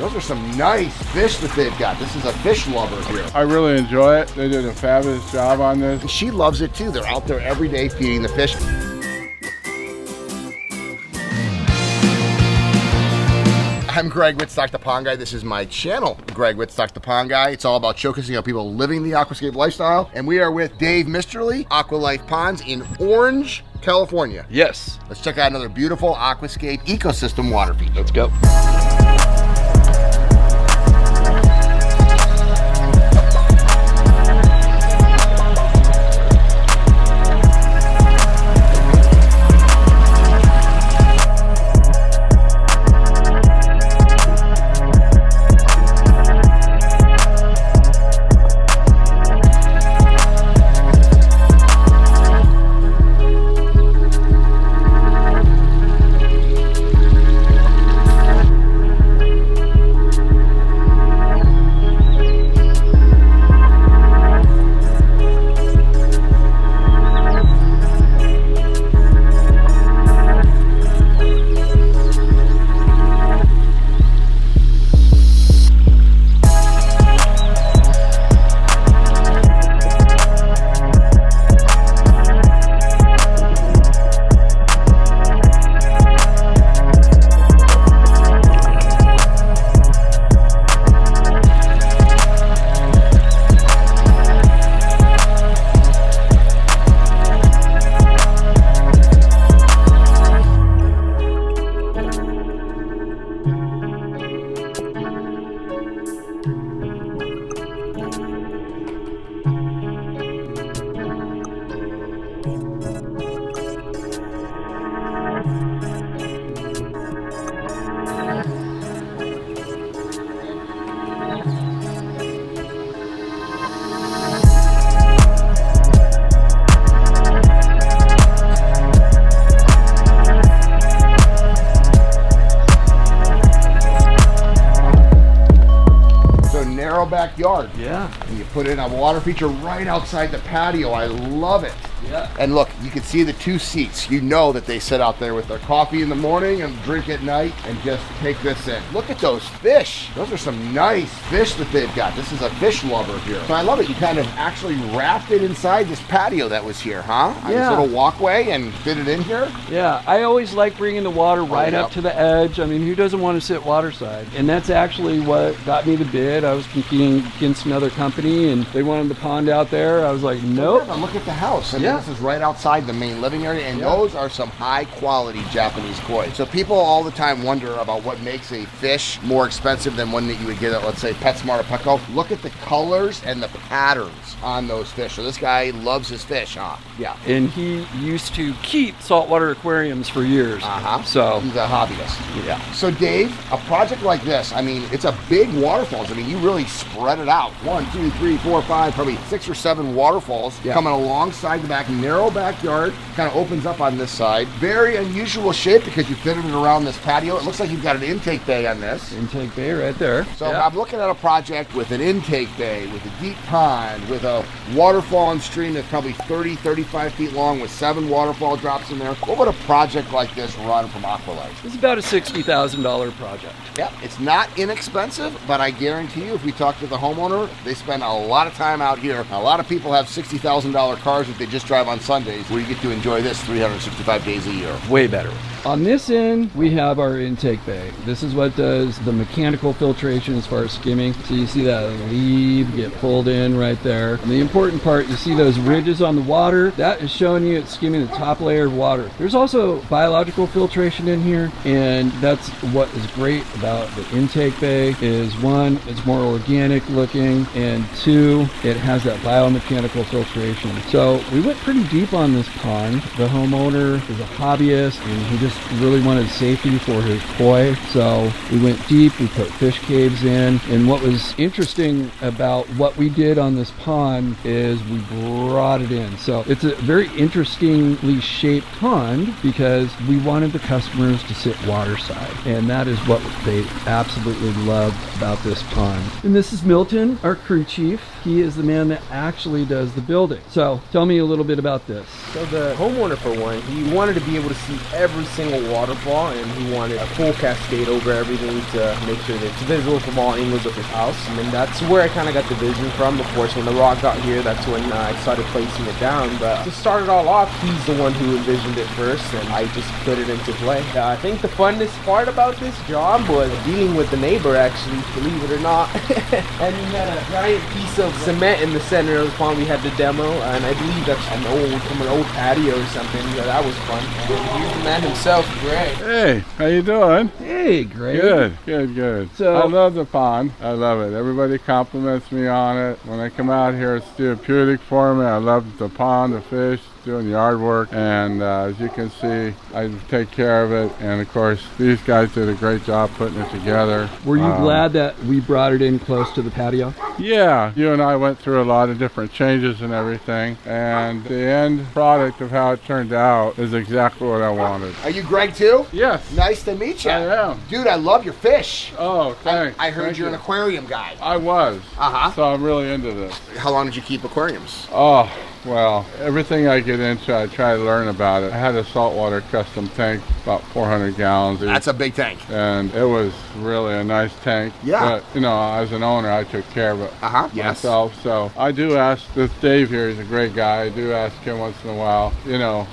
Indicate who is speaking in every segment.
Speaker 1: Those are some nice fish that they've got. This is a fish lover here.
Speaker 2: I really enjoy it. They did a fabulous job on this.
Speaker 1: And she loves it too. They're out there every day feeding the fish. I'm Greg Wittstock, the Pond Guy. This is my channel, Greg Wittstock, the Pond Guy. It's all about showcasing how people living the aquascape lifestyle. And we are with Dave Misterly, AquaLife Ponds in Orange, California.
Speaker 3: Yes.
Speaker 1: Let's check out another beautiful aquascape ecosystem water feature.
Speaker 3: Let's go.
Speaker 1: Backyard.
Speaker 3: Yeah.
Speaker 1: And you put in a water feature right outside the patio. I love it.
Speaker 3: Yeah.
Speaker 1: And look, you can see the two seats. You know that they sit out there with their coffee in the morning and drink at night and just take this in. Look at those fish. Those are some nice fish that they've got. This is a fish lover here. So I love it. You kind of actually wrapped it inside this patio that was here, huh? On this little walkway and fit it in here.
Speaker 3: Yeah, I always like bringing the water right up to the edge. I mean, who doesn't want to sit waterside? And that's actually what got me the bid. I was competing against another company and they wanted the pond out there. I was like, nope.
Speaker 1: But look at the house. I mean, this is right outside the main living area, and those are some high quality Japanese koi. So people all the time wonder about what makes a fish more expensive than one that you would get at, let's say, PetSmart or Petco. Look at the colors and the patterns on those fish. So this guy loves his fish, huh? Yeah.
Speaker 3: And he used to keep saltwater aquariums for years. So
Speaker 1: he's a hobbyist.
Speaker 3: Yeah.
Speaker 1: So Dave, a project like this, I mean, it's a big waterfalls. I mean, you really spread it out. 1, 2, 3, 4, 5, probably 6 or 7 waterfalls coming alongside the back, narrow backyard, kind of opens up on this side. Very unusual shape because you fitted it around this patio. It looks like you've got an intake bay on this.
Speaker 3: Intake bay right there.
Speaker 1: So I'm looking at a project with an intake bay, with a deep pond, with a waterfall and stream that's probably 30, 35 feet long with 7 waterfall drops in there. What would a project like this run from AquaLife?
Speaker 3: It's about a $60,000 project.
Speaker 1: Yeah, it's not inexpensive, but I guarantee you if we talk to the homeowner, they spend a lot of time out here. A lot of people have $60,000 cars that they just drive on Sundays, where you get to enjoy this 365 days a year.
Speaker 3: Way better. On this end, we have our intake bay. This is what does the mechanical filtration as far as skimming. So you see that lead get pulled in right there. And the important part, you see those ridges on the water, that is showing you it's skimming the top layer of water. There's also biological filtration in here, and that's what is great about the intake bay is 1, it's more organic looking, and 2, it has that biomechanical filtration. So we went pretty deep on this pond. The homeowner is a hobbyist and he just really wanted safety for his koi. So we went deep, we put fish caves in, and what was interesting about what we did on this pond is we brought it in. So it's a very interestingly shaped pond because we wanted the customers to sit waterside, and that is what they absolutely loved about this pond. And this is Milton, our crew chief. He is the man that actually does the building. So tell me a little bit about this.
Speaker 4: So the homeowner, for one, he wanted to be able to see every single waterfall, and he wanted a full cascade over everything to make sure that it's visible from all angles of his house. And then that's where I kind of got the vision from. Of course, when the rock got here, that's when I started placing it down. But to start it all off, he's the one who envisioned it first, and I just put it into play. I think the funnest part about this job was dealing with the neighbor, actually, believe it or not. And he had a giant piece of cement in the center of the pond we had to demo, and I believe that's from an old patio or something. Yeah, that was fun. And here's the man himself, Greg.
Speaker 2: Hey, how you doing?
Speaker 3: Hey, great.
Speaker 2: Good.
Speaker 3: So-
Speaker 2: I love the pond. I love it. Everybody compliments me on it. When I come out here, it's therapeutic for me. I love the pond, the fish, doing the yard work, and as you can see, I take care of it. And of course, these guys did a great job putting it together.
Speaker 3: Were you glad that we brought it in close to the patio?
Speaker 2: Yeah, you and I went through a lot of different changes and everything, and the end product of how it turned out is exactly what I wanted.
Speaker 1: Are you Greg too?
Speaker 2: Yes.
Speaker 1: Nice to meet you.
Speaker 2: I am.
Speaker 1: Dude, I love your fish.
Speaker 2: Oh, thanks.
Speaker 1: I heard
Speaker 2: Thank
Speaker 1: you're an
Speaker 2: you.
Speaker 1: aquarium guy.
Speaker 2: I was.
Speaker 1: Uh-huh.
Speaker 2: So I'm really into this.
Speaker 1: How long did you keep aquariums?
Speaker 2: Oh, well, everything I get into, I try to learn about it. I had a saltwater custom tank, about 400 gallons.
Speaker 1: That's a big tank.
Speaker 2: And it was really a nice tank.
Speaker 1: Yeah.
Speaker 2: But, as an owner, I took care of it
Speaker 1: Yes.
Speaker 2: myself. So I do ask, this Dave here is a great guy. I do ask him once in a while,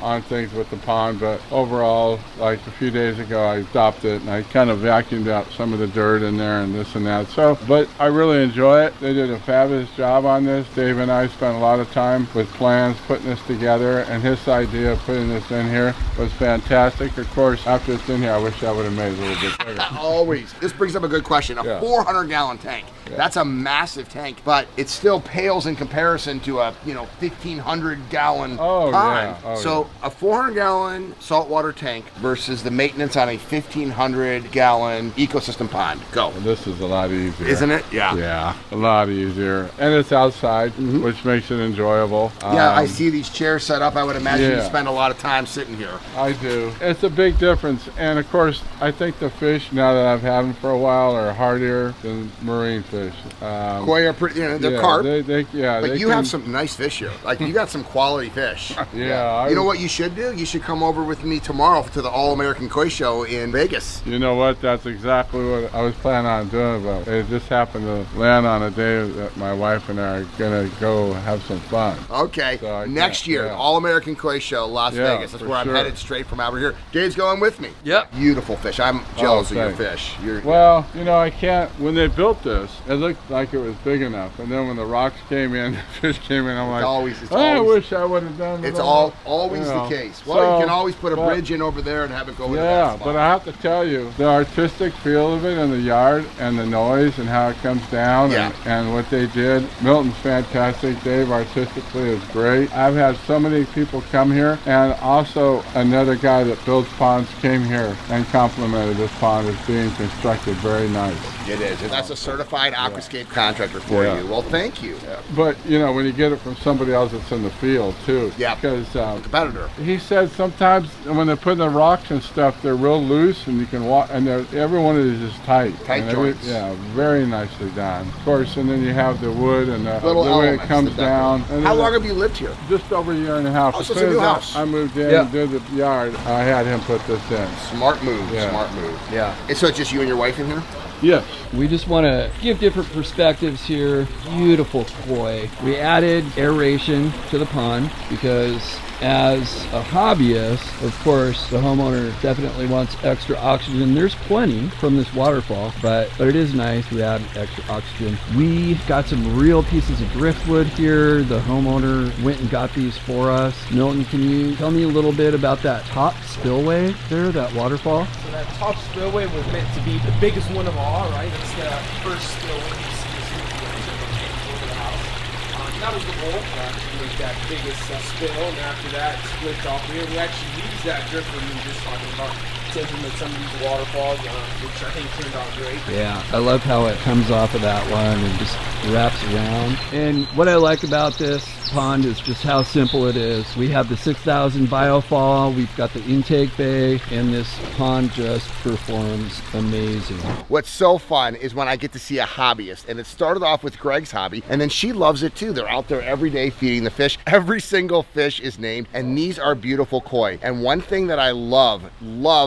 Speaker 2: on things with the pond. But overall, like a few days ago, I stopped it and I kind of vacuumed out some of the dirt in there and this and that. So, but I really enjoy it. They did a fabulous job on this. Dave and I spent a lot of time with plans putting this together, and his idea of putting this in here was fantastic. Of course, after it's in here, I wish I would have made it a little bit bigger.
Speaker 1: Always. This brings up a good question. A 400-gallon tank.
Speaker 2: Yeah.
Speaker 1: That's a massive tank, but it still pales in comparison to a 1,500-gallon
Speaker 2: Oh,
Speaker 1: pond.
Speaker 2: yeah. Oh,
Speaker 1: So a 400-gallon saltwater tank versus the maintenance on a 1,500-gallon ecosystem pond. Go.
Speaker 2: This is a lot easier.
Speaker 1: Isn't it? Yeah.
Speaker 2: Yeah, a lot easier. And it's outside, which makes it enjoyable.
Speaker 1: Yeah, I see these chairs set up. I would imagine you
Speaker 2: yeah.
Speaker 1: spend a lot of time sitting here.
Speaker 2: I do. It's a big difference. And of course, I think the fish, now that I've had them for a while, are hardier than marine fish.
Speaker 1: Koi are pretty, they're carp. But you have some nice fish here. Like, you got some quality fish.
Speaker 2: Yeah.
Speaker 1: You know what you should do? You should come over with me tomorrow to the All-American Koi Show in Vegas.
Speaker 2: You know what? That's exactly what I was planning on doing, but it just happened to land on a day that my wife and I are going to go have some fun.
Speaker 1: Okay.
Speaker 2: So
Speaker 1: Next year, All-American Koi Show, Las
Speaker 2: Yeah,
Speaker 1: Vegas. That's
Speaker 2: for
Speaker 1: where I'm
Speaker 2: sure.
Speaker 1: headed straight from over here. Dave's going with me.
Speaker 3: Yep.
Speaker 1: Beautiful fish. I'm jealous of your
Speaker 2: thanks.
Speaker 1: fish.
Speaker 2: Well, I can't. When they built this, it looked like it was big enough, and then when the rocks came in, the fish came in. I'm like, I wish I would have done it.
Speaker 1: It's
Speaker 2: all.
Speaker 1: always the case. Well,
Speaker 2: So,
Speaker 1: you can always put a
Speaker 2: but-
Speaker 1: bridge in over there and have it go into that
Speaker 2: Yeah,
Speaker 1: spot.
Speaker 2: but I have to tell you, the artistic feel of it in the yard and the noise and how it comes down and what they did. Milton's fantastic. Dave artistically is great. I've had so many people come here, and also another guy that builds ponds came here and complimented this pond as being constructed very nice.
Speaker 1: It is. That's a certified Aquascape contractor for you. Well, thank you.
Speaker 2: But, when you get it from somebody else that's in the field, too.
Speaker 1: Yeah.
Speaker 2: Because
Speaker 1: Competitor.
Speaker 2: he said sometimes when they're putting the rocks and stuff, they're real loose, and you can walk, and every one of these is tight.
Speaker 1: Tight
Speaker 2: And
Speaker 1: joints.
Speaker 2: very nicely done. Of course, and then you have the wood and the
Speaker 1: Little
Speaker 2: way it
Speaker 1: elements
Speaker 2: comes
Speaker 1: that
Speaker 2: down. And
Speaker 1: How
Speaker 2: then
Speaker 1: long have you lived here?
Speaker 2: Just over a year and a half.
Speaker 1: Oh,
Speaker 2: As
Speaker 1: so it's
Speaker 2: soon
Speaker 1: a new
Speaker 2: as
Speaker 1: house.
Speaker 2: I moved in
Speaker 3: Yeah.
Speaker 2: and did the yard, I had him put this in.
Speaker 1: Smart move.
Speaker 2: Yeah.
Speaker 1: Smart move.
Speaker 3: Yeah.
Speaker 1: And so it's just you and your wife in here?
Speaker 2: Yes.
Speaker 3: We just want to give different perspectives here. Beautiful koi. We added aeration to the pond because as a hobbyist, of course, the homeowner definitely wants extra oxygen. There's plenty from this waterfall, but it is nice to add extra oxygen. We got some real pieces of driftwood here. The homeowner went and got these for us. Milton, can you tell me a little bit about that top spillway there, that waterfall?
Speaker 4: So that top spillway was meant to be the biggest one of all, right? It's the first spillway you see over the house. That was the goal, to make that biggest spill, and after that, it split off here. We actually used that driftwood we were just talking about to implement some of these waterfalls, which I think turned out great.
Speaker 3: Yeah, I love how it comes off of that one and just wraps around. And what I like about this pond is just how simple it is. We have the 6,000 biofall, we've got the intake bay, and this pond just performs amazing.
Speaker 1: What's so fun is when I get to see a hobbyist, and it started off with Greg's hobby, and then she loves it too. They're out there every day feeding the fish. Every single fish is named, and these are beautiful koi. And one thing that I love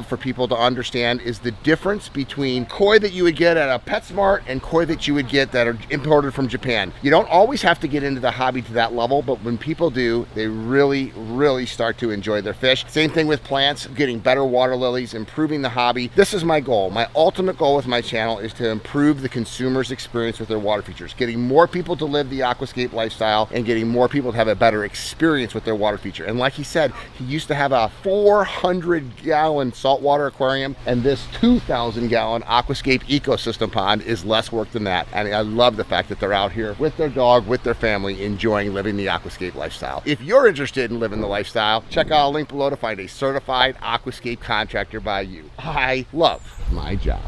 Speaker 1: for people to understand is the difference between koi that you would get at a PetSmart and koi that you would get that are imported from Japan. You don't always have to get into the hobby to that level, but when people do, they really, really start to enjoy their fish. Same thing with plants, getting better water lilies, improving the hobby. This is my goal. My ultimate goal with my channel is to improve the consumer's experience with their water features, getting more people to live the aquascape lifestyle and getting more people to have a better experience with their water feature. And like he said, he used to have a 400-gallon saltwater aquarium, and this 2,000-gallon aquascape ecosystem pond is less work than that. And I love the fact that they're out here with their dog, with their family, enjoying living the aquascape lifestyle. If you're interested in living the lifestyle, check out a link below to find a certified aquascape contractor by you. I love my job.